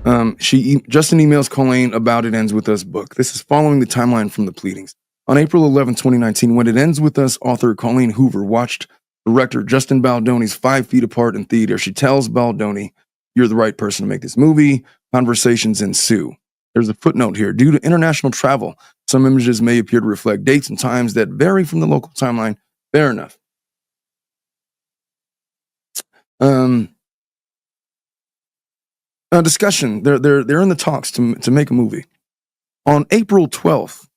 Justin emails Colleen about It Ends With Us book. This is following the timeline from the pleadings. On April 11, 2019, when It Ends With Us author Colleen Hoover watched director Justin Baldoni's 5 Feet Apart in theater, she tells Baldoni, "You're the right person to make this movie." Conversations ensue. There's a footnote here. Due to international travel, some images may appear to reflect dates and times that vary from the local timeline. Fair enough. Discussion. They're in the talks to make a movie. On April 12th,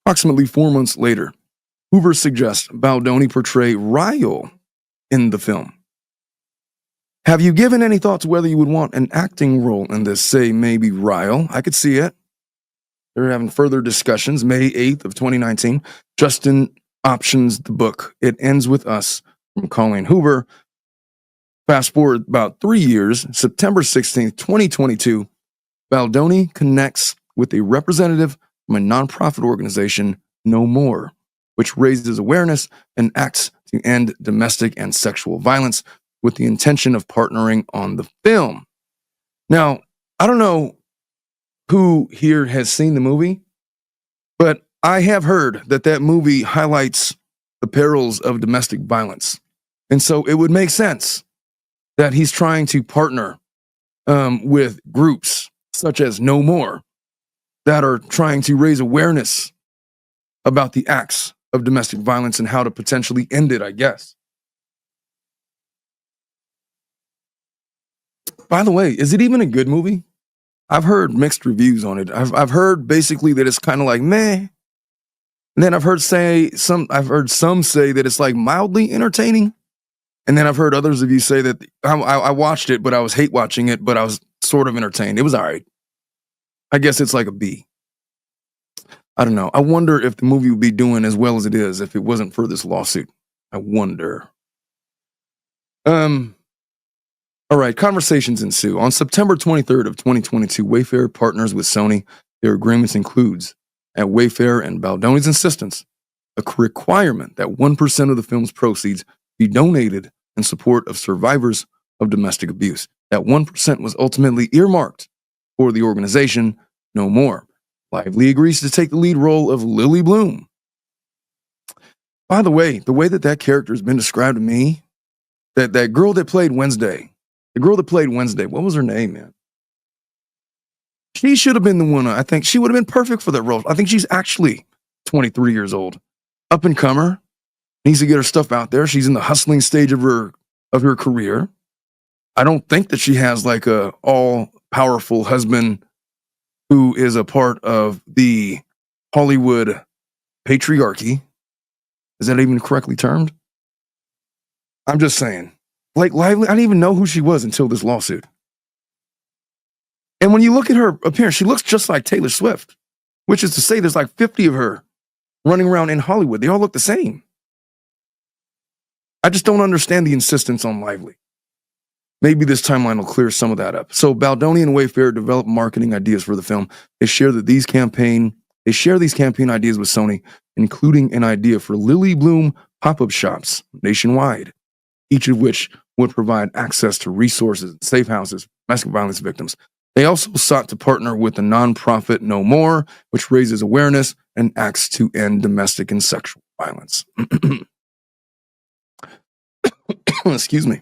approximately 4 months later, Hoover suggests Baldoni portray Ryle in the film. Have you given any thought to whether you would want an acting role in this? Say maybe Ryle. I could see it. They're having further discussions. May 8th of 2019, Justin options the book It Ends With Us from Colleen Hoover. Fast forward about 3 years, September 16th, 2022, Baldoni connects with a representative from a nonprofit organization, No More, which raises awareness and acts to end domestic and sexual violence with the intention of partnering on the film. Now, I don't know who here has seen the movie, but I have heard that movie highlights the perils of domestic violence. And so it would make sense that he's trying to partner with groups such as No More that are trying to raise awareness about the acts of domestic violence and how to potentially end it, I guess. By the way, is it even a good movie? I've heard mixed reviews on it. I've heard basically that it's kind of like meh. And then I've heard some say that it's like mildly entertaining. And then I've heard others of you say that I watched it, but I was hate watching it, but I was sort of entertained. It was all right. I guess it's like a B. I don't know. I wonder if the movie would be doing as well as it is if it wasn't for this lawsuit. I wonder. All right, conversations ensue. On September 23rd of 2022, Wayfair partners with Sony. Their agreements includes, at Wayfair and Baldoni's insistence, a requirement that 1% of the film's proceeds be donated in support of survivors of domestic abuse. That 1% was ultimately earmarked for the organization No More. Lively agrees to take the lead role of Lily Bloom. By the way that character has been described to me, that girl that played Wednesday, what was her name, man? She should have been the one. I think she would have been perfect for that role. I think she's actually 23 years old. Up and comer. Needs to get her stuff out there. She's in the hustling stage of her career. I don't think that she has like a all-powerful husband who is a part of the Hollywood patriarchy. Is that even correctly termed? I'm just saying. Blake Lively, I didn't even know who she was until this lawsuit. And when you look at her appearance, she looks just like Taylor Swift, which is to say there's like 50 of her running around in Hollywood. They all look the same. I just don't understand the insistence on Lively. Maybe this timeline will clear some of that up. So Baldoni and Wayfair develop marketing ideas for the film. They share these campaign ideas with Sony, including an idea for Lily Bloom pop-up shops nationwide, each of which would provide access to resources and safe houses for domestic violence victims. They also sought to partner with the nonprofit No More, which raises awareness and acts to end domestic and sexual violence. Excuse me.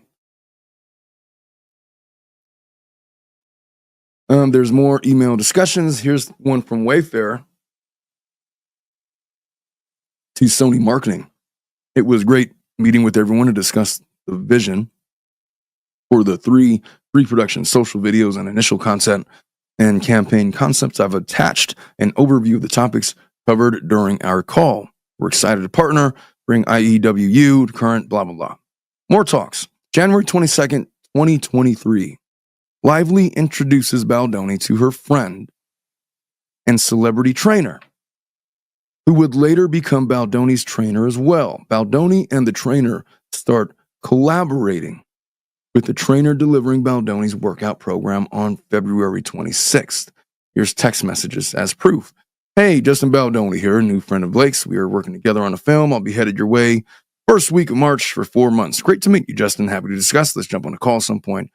There's more email discussions. Here's one from Wayfair to Sony Marketing. It was great meeting with everyone to discuss the vision for the three pre-production social videos and initial content and campaign concepts. I've attached an overview of the topics covered during our call. We're excited to partner, bring IEWU to current blah, blah, blah. More talks. January 22nd, 2023. Lively introduces Baldoni to her friend and celebrity trainer, who would later become Baldoni's trainer as well. Baldoni and the trainer start collaborating, with the trainer delivering Baldoni's workout program on February 26th. Here's text messages as proof. Hey, Justin Baldoni here, a new friend of Blake's. We are working together on a film. I'll be headed your way first week of March for 4 months. Great to meet you, Justin. Happy to discuss. Let's jump on a call at some point.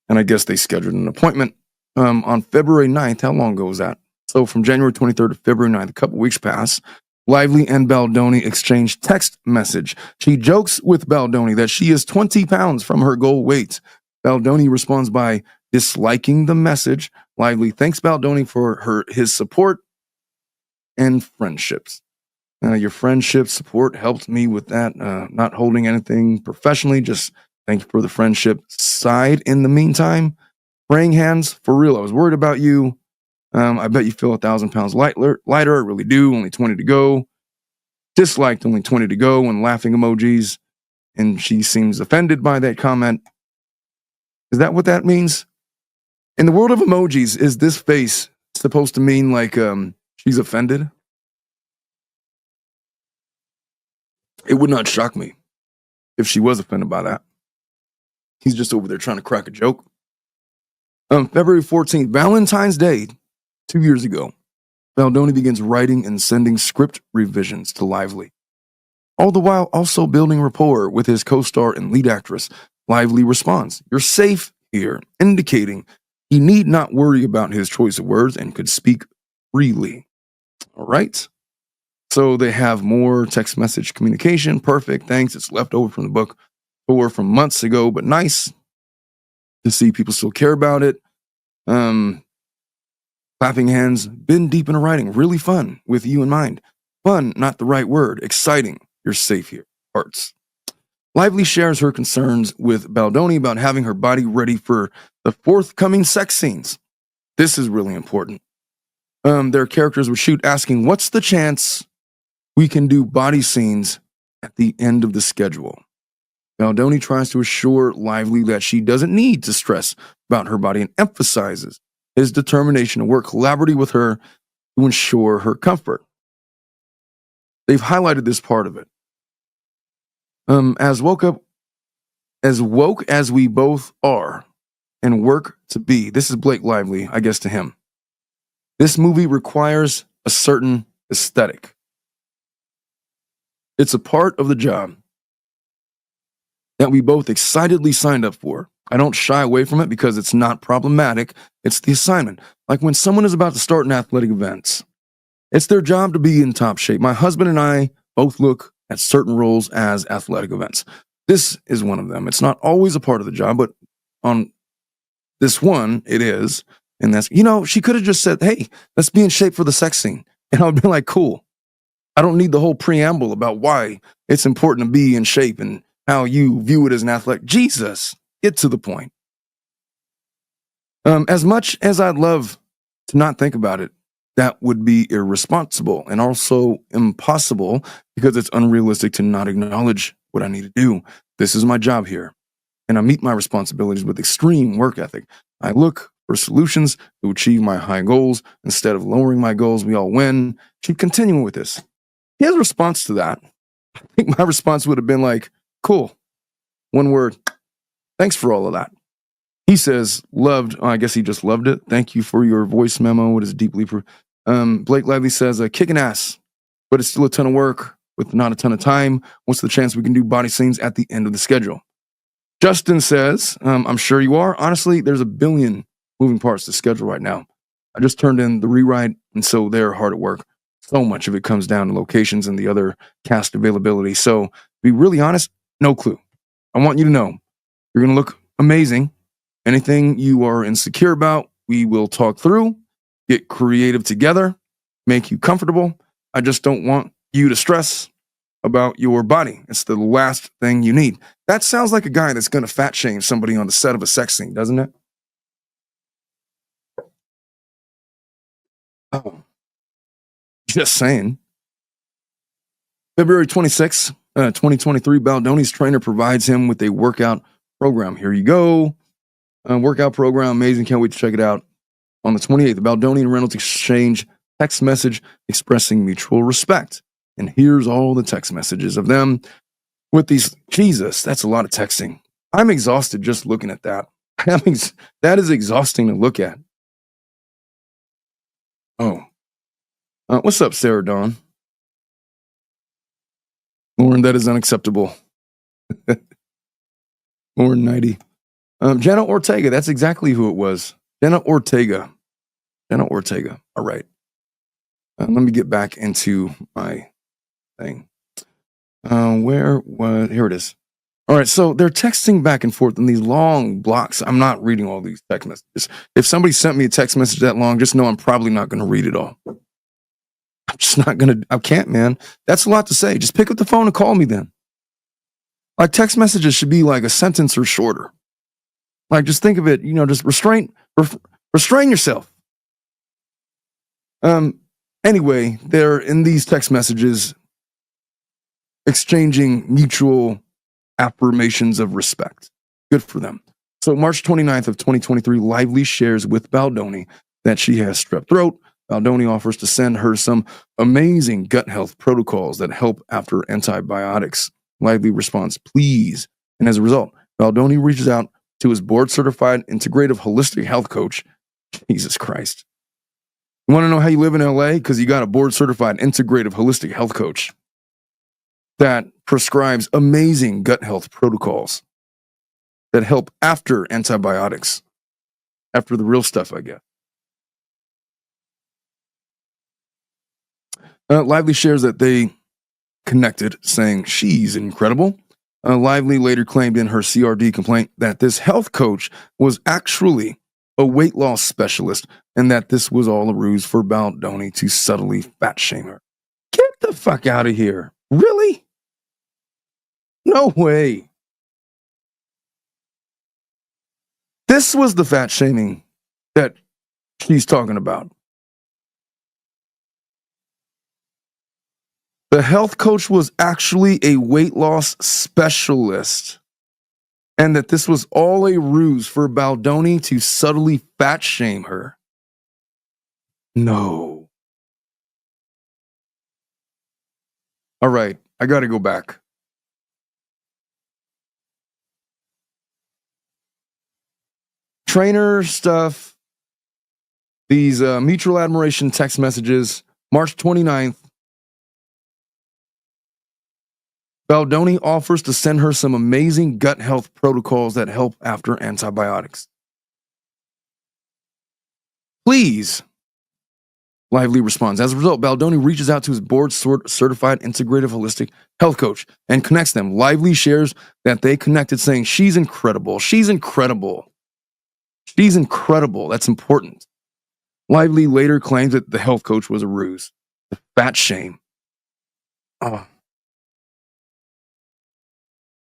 And I guess they scheduled an appointment. On February 9th, how long ago was that? So from January 23rd to February 9th, a couple weeks pass. Lively and Baldoni exchange text message. She jokes with Baldoni that she is 20 pounds from her goal weight. Baldoni responds by disliking the message. Lively thanks Baldoni for his support and friendships. Your friendship support helped me with that. Not holding anything professionally, just thank you for the friendship side. In the meantime, praying hands, for real, I was worried about you. I bet you feel 1,000 pounds lighter. I really do. Only 20 to go. Disliked, only 20 to go, and laughing emojis. And she seems offended by that comment. Is that what that means? In the world of emojis, is this face supposed to mean like she's offended? It would not shock me if she was offended by that. He's just over there trying to crack a joke. February 14th, Valentine's Day, 2 years ago, Baldoni begins writing and sending script revisions to Lively. All the while also building rapport with his co-star and lead actress. Lively responds, "You're safe here," indicating he need not worry about his choice of words and could speak freely. All right. So they have more text message communication. Perfect. Thanks. It's left over from the book or from months ago, but nice to see people still care about it. Clapping hands, been deep into writing. Really fun with you in mind. Fun, not the right word. Exciting. You're safe here. Hearts. Lively shares her concerns with Baldoni about having her body ready for the forthcoming sex scenes. This is really important. Their characters would shoot asking, what's the chance we can do body scenes at the end of the schedule? Baldoni tries to assure Lively that she doesn't need to stress about her body and emphasizes his determination to work collaboratively with her to ensure her comfort. They've highlighted this part of it. As woke as we both are and work to be, this is Blake Lively, I guess to him. This movie requires a certain aesthetic. It's a part of the job that we both excitedly signed up for. I don't shy away from it because it's not problematic. It's the assignment. Like when someone is about to start an athletic event, it's their job to be in top shape. My husband and I both look at certain roles as athletic events. This is one of them. It's not always a part of the job, but on this one, it is. And that's, she could have just said, hey, let's be in shape for the sex scene. And I would be like, cool. I don't need the whole preamble about why it's important to be in shape and how you view it as an athlete. Jesus, get to the point. As much as I'd love to not think about it, that would be irresponsible and also impossible because it's unrealistic to not acknowledge what I need to do. This is my job here, and I meet my responsibilities with extreme work ethic. I look for solutions to achieve my high goals instead of lowering my goals. We all win. Keep continuing with this. He has a response to that. I think my response would have been like, cool. One word. Thanks for all of that. He says, loved. Oh, I guess he just loved it. Thank you for your voice memo. It is deeply. Blake Lively says, kicking ass, but it's still a ton of work with not a ton of time. What's the chance we can do body scenes at the end of the schedule? Justin says, I'm sure you are. Honestly, there's a billion moving parts to schedule right now. I just turned in the rewrite, and so they're hard at work. So much of it comes down to locations and the other cast availability. So, to be really honest, no clue. I want you to know you're going to look amazing. Anything you are insecure about, we will talk through, get creative together, make you comfortable. I just don't want you to stress about your body. It's the last thing you need. That sounds like a guy that's going to fat shame somebody on the set of a sex scene, doesn't it? Oh, just saying. February 26th, 2023, Baldoni's trainer provides him with a workout program. Here you go. Workout program, amazing. Can't wait to check it out. On the 28th, Baldoni and Reynolds exchange text message expressing mutual respect. And here's all the text messages of them with these. Jesus, that's a lot of texting. I'm exhausted just looking at that. That is exhausting to look at. Oh. What's up, Sarah Dawn? Lauren, that is unacceptable. Lauren 90. Jenna Ortega, that's exactly who it was. Jenna Ortega. Jenna Ortega. All right. Let me get back into my thing. Here it is. All right, so they're texting back and forth in these long blocks. I'm not reading all these text messages. If somebody sent me a text message that long, just know I'm probably not going to read it all. I'm just not going to, I can't, man. That's a lot to say. Just pick up the phone and call me then. Like text messages should be like a sentence or shorter. Like just think of it, just restrain yourself. Anyway, they're in these text messages exchanging mutual affirmations of respect. Good for them. So March 29th of 2023, Lively shares with Baldoni that she has strep throat. Baldoni offers to send her some amazing gut health protocols that help after antibiotics. Lively responds, please. And as a result, Baldoni reaches out to his board-certified integrative holistic health coach. Jesus Christ. You want to know how you live in LA? Because you got a board-certified integrative holistic health coach that prescribes amazing gut health protocols that help after antibiotics, after the real stuff, I guess. Lively shares that they connected, saying she's incredible. Lively later claimed in her CRD complaint that this health coach was actually a weight loss specialist and that this was all a ruse for Baldoni to subtly fat shame her. Get the fuck out of here. Really? No way. This was the fat shaming that she's talking about. The health coach was actually a weight loss specialist, and that this was all a ruse for Baldoni to subtly fat shame her. No. All right, I got to go back. Trainer stuff, these mutual admiration text messages, March 29th. Baldoni offers to send her some amazing gut health protocols that help after antibiotics. Please. Lively responds. As a result, Baldoni reaches out to his board-certified integrative holistic health coach and connects them. Lively shares that they connected, saying, she's incredible. She's incredible. She's incredible. That's important. Lively later claims that the health coach was a ruse. The fat shame. Oh.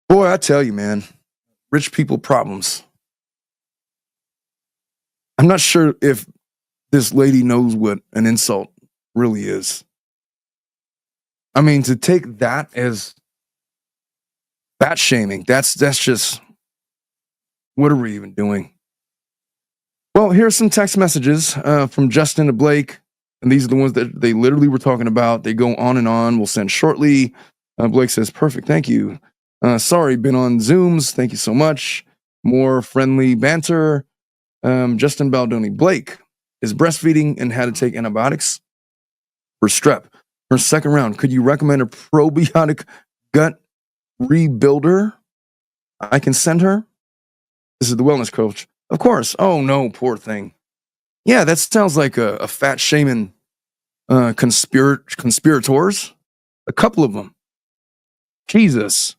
Boy, I tell you, man, rich people problems. I'm not sure if this lady knows what an insult really is. I mean, to take that as fat shaming, that's just, what are we even doing? Well, here's some text messages from Justin to Blake, and these are the ones that they literally were talking about. They go on and on. We'll send shortly. Blake says, perfect, thank you. Sorry, been on Zooms. Thank you so much. More friendly banter. Justin Baldoni. Blake is breastfeeding and had to take antibiotics for strep. Her second round, could you recommend a probiotic gut rebuilder I can send her? This is the wellness coach. Of course. Oh, no, poor thing. Yeah, that sounds like a fat shaming conspirators. A couple of them. Jesus.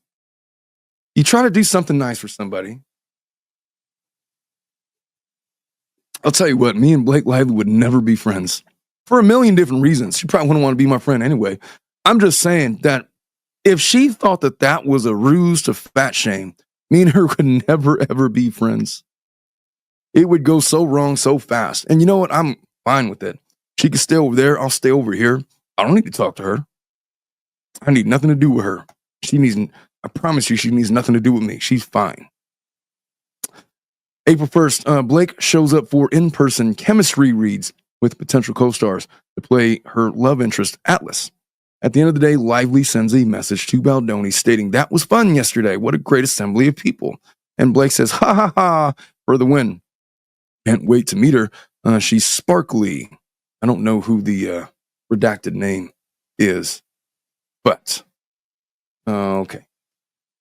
You try to do something nice for somebody. I'll tell you what, me and Blake Lively would never be friends for a million different reasons. She probably wouldn't want to be my friend anyway. I'm just saying that if she thought that that was a ruse to fat shame, me and her would never, ever be friends. It would go so wrong so fast. And you know what? I'm fine with it. She can stay over there. I'll stay over here. I don't need to talk to her. I need nothing to do with her. I promise you, she needs nothing to do with me. She's fine. April 1st, Blake shows up for in-person chemistry reads with potential co-stars to play her love interest, Atlas. At the end of the day, Lively sends a message to Baldoni stating, that was fun yesterday. What a great assembly of people. And Blake says, ha ha ha, for the win. Can't wait to meet her. She's sparkly. I don't know who the redacted name is, but okay.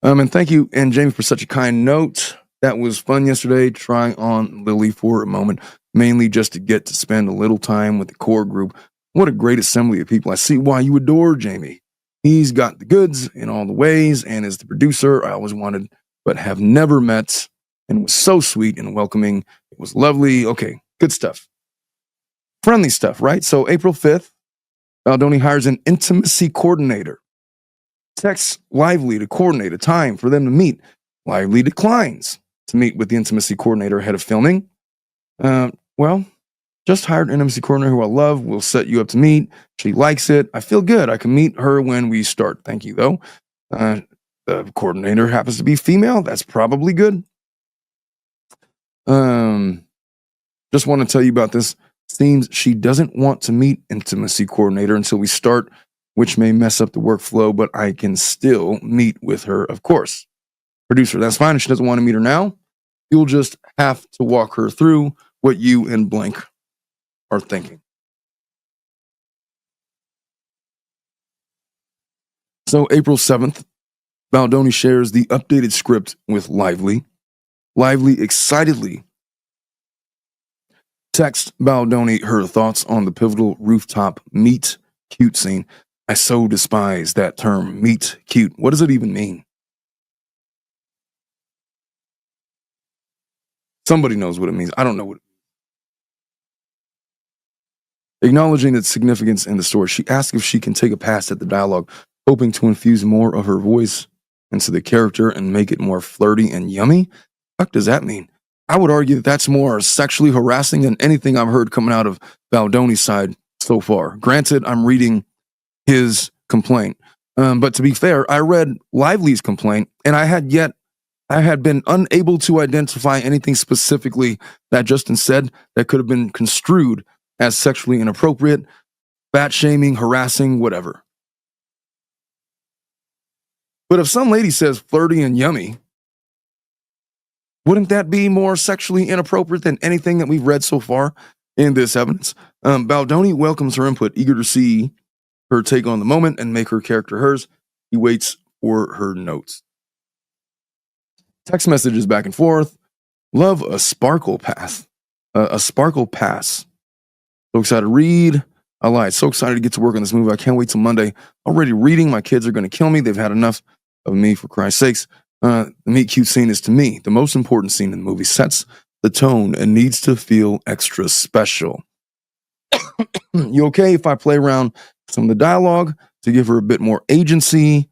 And thank you, and Jamie, for such a kind note. That was fun yesterday, trying on Lily for a moment, mainly just to get to spend a little time with the core group. What a great assembly of people. I see why you adore Jamie. He's got the goods in all the ways and is the producer I always wanted, but have never met, and was so sweet and welcoming. It was lovely. Okay, good stuff. Friendly stuff, right? So April 5th, Baldoni hires an intimacy coordinator. Texts Lively to coordinate a time for them to meet. Lively declines to meet with the intimacy coordinator ahead of filming. Well, just hired an intimacy coordinator who I love. Will set you up to meet. She likes it. I feel good. I can meet her when we start. Thank you, though. The coordinator happens to be female. That's probably good. Just want to tell you about this. Seems she doesn't want to meet intimacy coordinator until we start, which may mess up the workflow, but I can still meet with her, of course. Producer, that's fine. If she doesn't want to meet her now, you'll just have to walk her through what you and blank are thinking. So April 7th, Baldoni shares the updated script with Lively. Lively excitedly texts Baldoni her thoughts on the pivotal rooftop meet cute scene. I so despise that term, meet cute. What does it even mean? Somebody knows what it means. I don't know what it means. Acknowledging its significance in the story, she asks if she can take a pass at the dialogue, hoping to infuse more of her voice into the character and make it more flirty and yummy. What does that mean? I would argue that that's more sexually harassing than anything I've heard coming out of Baldoni's side so far. Granted, I'm reading his complaint. But to be fair, I read Lively's complaint, and I had been unable to identify anything specifically that Justin said that could have been construed as sexually inappropriate, fat shaming, harassing, whatever. But if some lady says flirty and yummy, wouldn't that be more sexually inappropriate than anything that we've read so far in this evidence? Baldoni welcomes her input, eager to see her take on the moment and make her character hers. He waits for her notes. Text messages back and forth. Love a sparkle pass. A sparkle pass. So excited to read. I lied. So excited to get to work on this movie. I can't wait till Monday. Already reading. My kids are going to kill me. They've had enough of me, for Christ's sakes. The meet cute scene is, to me, the most important scene in the movie. Sets the tone and needs to feel extra special. You okay if I play around some of the dialogue to give her a bit more agency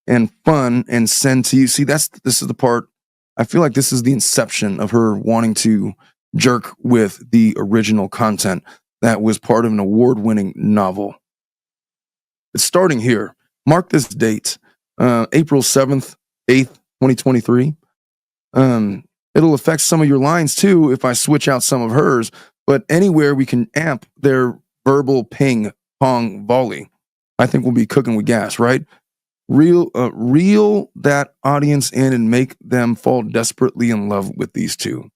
and fun and send to you? See, this is the part. I feel like this is the inception of her wanting to jerk with the original content that was part of an award-winning novel. It's starting here. Mark this date, April 7th, 8th, 2023. It'll affect some of your lines too if I switch out some of hers, but anywhere we can amp their verbal ping pong volley, I think we'll be cooking with gas, right? Reel that audience in and make them fall desperately in love with these two.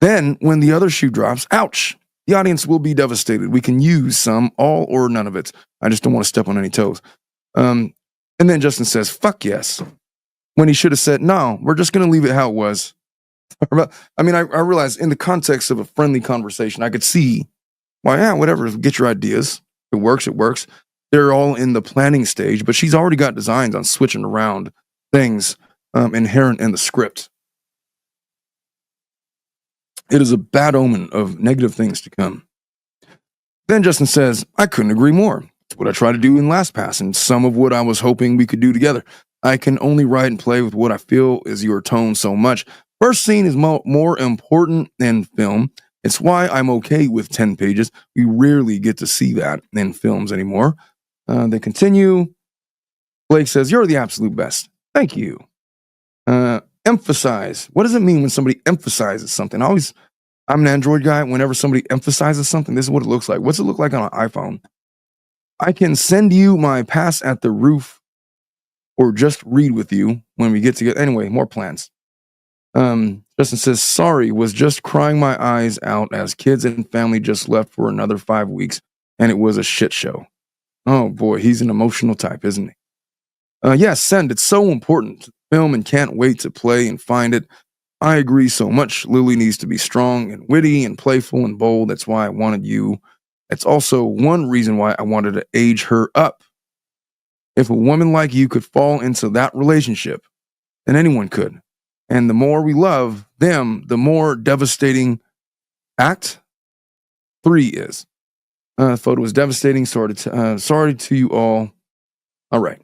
Then, when the other shoe drops, ouch, the audience will be devastated. We can use some, all or none of it. I just don't want to step on any toes. And then Justin says, fuck yes, when he should have said, no, we're just going to leave it how it was. I mean, I realize in the context of a friendly conversation, I could see why, yeah, whatever, get your ideas. It works, it works. They're all in the planning stage, but she's already got designs on switching around things inherent in the script. It is a bad omen of negative things to come. Then Justin says, I couldn't agree more. It's what I tried to do in LastPass and some of what I was hoping we could do together. I can only write and play with what I feel is your tone so much. First scene is more important than film. It's why I'm okay with 10 pages. We rarely get to see that in films anymore. They continue. Blake says, you're the absolute best. Thank you. Emphasize. What does it mean when somebody emphasizes something? I'm an Android guy. Whenever somebody emphasizes something, this is what it looks like. What's it look like on an iPhone? I can send you my pass at the roof or just read with you when we get together. Anyway, more plans. Justin says, sorry, was just crying my eyes out as kids and family just left for another 5 weeks and it was a shit show. Oh boy, he's an emotional type, isn't he? Yes, send. It's so important. film and can't wait to play and find it. I agree so much. Lily needs to be strong and witty and playful and bold. That's why I wanted you. That's also one reason why I wanted to age her up. If a woman like you could fall into that relationship, then anyone could. And the more we love them, the more devastating act 3 is. Photo is devastating. Sorry to you all. All right.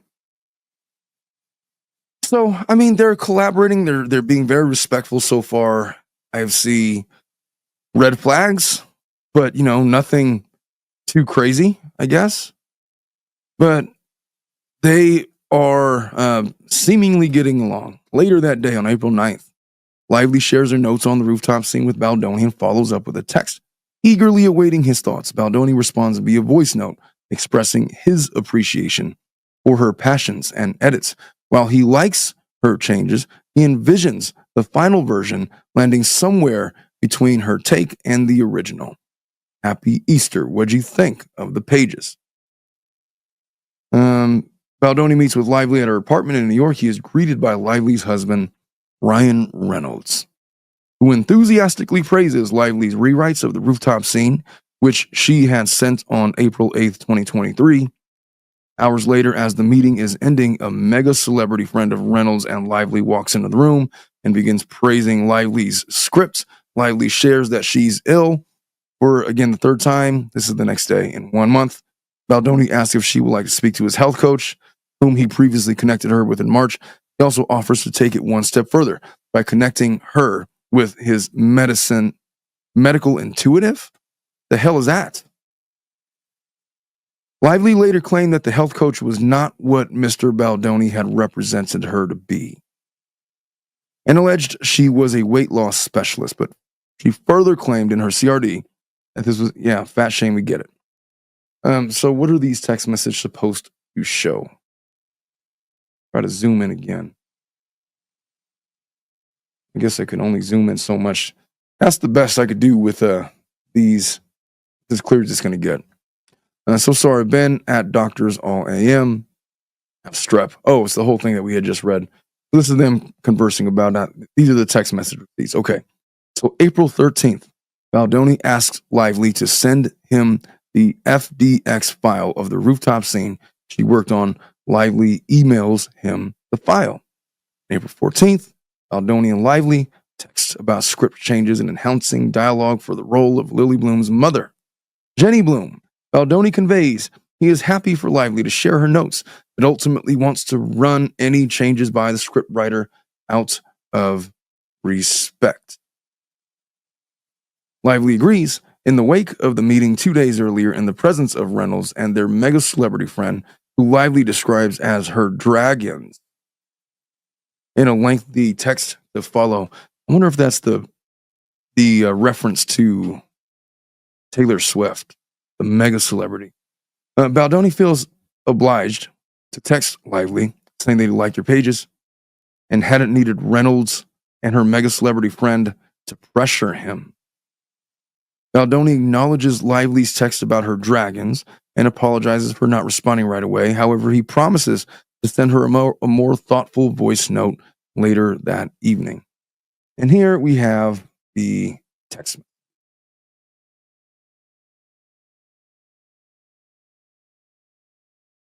So, I mean, they're collaborating. They're being very respectful so far. I see red flags, but nothing too crazy, I guess. But they are seemingly getting along. Later that day, on April 9th, Lively shares her notes on the rooftop scene with Baldoni and follows up with a text, eagerly awaiting his thoughts. Baldoni responds via voice note, expressing his appreciation for her passions and edits. While he likes her changes, he envisions the final version landing somewhere between her take and the original. Happy Easter. What'd you think of the pages? Baldoni meets with Lively at her apartment in New York. He is greeted by Lively's husband, Ryan Reynolds, who enthusiastically praises Lively's rewrites of the rooftop scene, which she had sent on April 8th, 2023. Hours later, as the meeting is ending, a mega celebrity friend of Reynolds and Lively walks into the room and begins praising Lively's script. Lively shares that she's ill for, again, the third time. This is the next day in 1 month. Baldoni asks if she would like to speak to his health coach, whom he previously connected her with in March. He also offers to take it one step further by connecting her with his medical intuitive. The hell is that? Lively later claimed that the health coach was not what Mr. Baldoni had represented her to be, and alleged she was a weight loss specialist, but she further claimed in her CRD that this was, fat shame, we get it. So what are these text messages supposed to show? Try to zoom in again. I guess I could only zoom in so much. That's the best I could do with these, as clear as it's going to get. So sorry, Ben at Doctors All AM. Have strep. Oh, it's the whole thing that we had just read. This is them conversing about that. These are the text messages. Okay. So April 13th, Baldoni asks Lively to send him the FDX file of the rooftop scene she worked on. Lively emails him the file. April 14th, Baldoni and Lively text about script changes and enhancing dialogue for the role of Lily Bloom's mother, Jenny Bloom. Baldoni conveys he is happy for Lively to share her notes, but ultimately wants to run any changes by the scriptwriter out of respect. Lively agrees. In the wake of the meeting 2 days earlier, in the presence of Reynolds and their mega celebrity friend, who Lively describes as her dragons, in a lengthy text to follow. I wonder if that's the reference to Taylor Swift, the mega celebrity. Baldoni feels obliged to text Lively, saying they liked her pages and hadn't needed Reynolds and her mega celebrity friend to pressure him. Baldoni acknowledges Lively's text about her dragons and apologizes for not responding right away. However, he promises to send her a more thoughtful voice note later that evening. And here we have the text.